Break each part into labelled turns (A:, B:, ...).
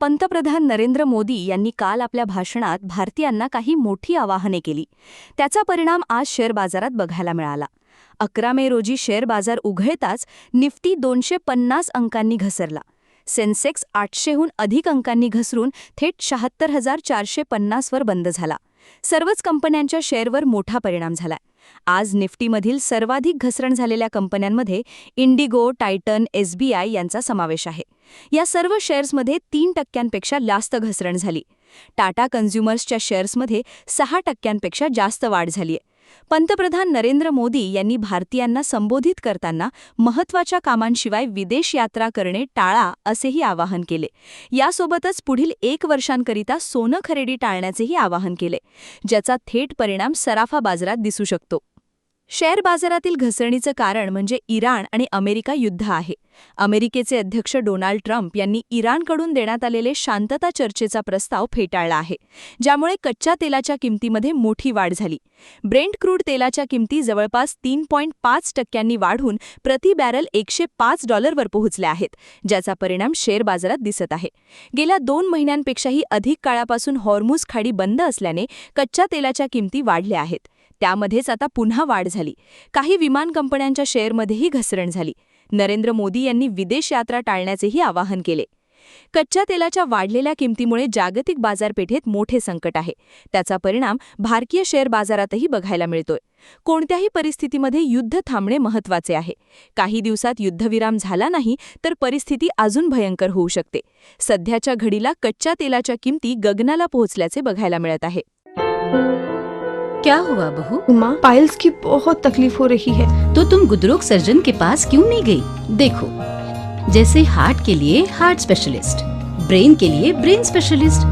A: पंतप्रधान नरेंद्र मोदी यांनी काल आपल्या भाषणात भारतीयांना काही मोठी आवाहने केली. त्याचा परिणाम आज शेअर बाजारात बघायला मिळाला. 11 मे रोजी शेअर बाजार उघडताच निफ्टी 250 अंकांनी घसरला. सेन्सेक्स 800हून अधिक अंकांनी घसरून थेट 76,450 वर बंद झाला. सर्वच कंपन्यांच्या शेअरवर मोठा परिणाम झालाय. आज निफ्टीमधील सर्वाधिक घसरण झालेल्या कंपन्यांमध्ये इंडिगो, टायटन, SBI यांचा समावेश आहे. या सर्व शेअर्समध्ये 3% जास्त घसरण झाली. टाटा कन्झ्युमर्सच्या शेअर्समध्ये 6% जास्त वाढ झालीय. पंतप्रधान नरेंद्र मोदी यांनी भारतीयांना संबोधित करताना महत्त्वाच्या कामांशिवाय विदेश यात्रा करणे टाळा असेही आवाहन केले. यासोबतच पुढील 1 वर्षांकरिता सोनं खरेदी टाळण्याचेही आवाहन केले, ज्याचा थेट परिणाम सराफा बाजारात दिसू शकतो. शेअर बाजारातील घसरणीचं कारण म्हणजे इराण आणि अमेरिका युद्ध आहे. अमेरिकेचे अध्यक्ष डोनाल्ड ट्रम्प यांनी इराणकडून देण्यात आलेले शांतता चर्चेचा प्रस्ताव फेटाळला आहे, ज्यामुळे कच्च्या तेलाच्या किमतीमध्ये मोठी वाढ झाली. ब्रेंट क्रूड तेलाच्या किमती जवळपास 3.5% वाढून प्रति बॅरल $105 पोहोचल्या आहेत, ज्याचा परिणाम शेअर बाजारात दिसत आहे. गेल्या 2 महिन्यांपेक्षाही अधिक काळापासून हॉर्मुझ खाडी बंद असल्याने कच्च्या तेलाच्या किमती वाढल्या आहेत. त्यामध्येच आता पुन्हा वाढ झाली. काही विमान कंपन्यांच्या शेअरमध्येही घसरण झाली. नरेंद्र मोदी यांनी विदेश यात्रा टाळण्याचेही आवाहन केले. कच्च्या तेलाच्या वाढलेल्या किमतीमुळे जागतिक बाजारपेठेत मोठे संकट आहे. त्याचा परिणाम भारतीय शेअर बाजारातही बघायला मिळतोय. कोणत्याही परिस्थितीमध्ये युद्ध थांबणे महत्त्वाचे आहे. काही दिवसात युद्धविराम झाला नाही तर परिस्थिती अजून भयंकर होऊ शकते. सध्याच्या घडीला कच्च्या तेलाच्या किमती गगनाला पोहोचल्याचे बघायला मिळत आहे.
B: क्या हुआ बहू?
C: माँ, पाइल्स की बहुत तकलीफ हो रही है.
B: तो तुम गुदरोग सर्जन के पास क्यों नहीं गई? देखो, जैसे हार्ट के लिए हार्ट स्पेशलिस्ट, ब्रेन के लिए ब्रेन स्पेशलिस्ट,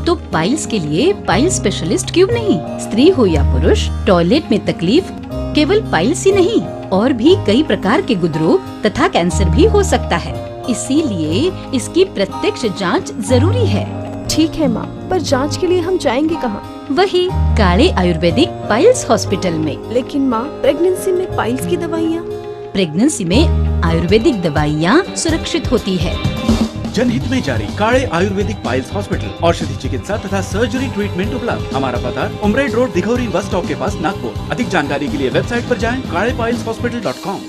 B: तो पाइल्स के लिए पाइल स्पेशलिस्ट क्यों नहीं? स्त्री हो या पुरुष, टॉयलेट में तकलीफ केवल पाइल्स ही नहीं, और भी कई प्रकार के गुदरोग तथा कैंसर भी हो सकता है. इसीलिए इसकी प्रत्यक्ष जांच जरूरी है.
C: ठीक है माँ, पर जांच के लिए हम जाएंगे कहाँ?
B: वही काले आयुर्वेदिक पाइल्स हॉस्पिटल में.
C: लेकिन माँ, प्रेगनेंसी में पाइल्स की दवाइयाँ?
B: प्रेगनेंसी में आयुर्वेदिक दवाइयाँ सुरक्षित होती है.
D: जनहित में जारी. काळे आयुर्वेदिक पाइल्स हॉस्पिटल, औषधि चिकित्सा तथा सर्जरी ट्रीटमेंट उपलब्ध. हमारा पता उमरेड रोड, दिघौरी बस स्टॉप के पास, नागपुर. अधिक जानकारी के लिए वेबसाइट पर जाएं kalepileshospital.com.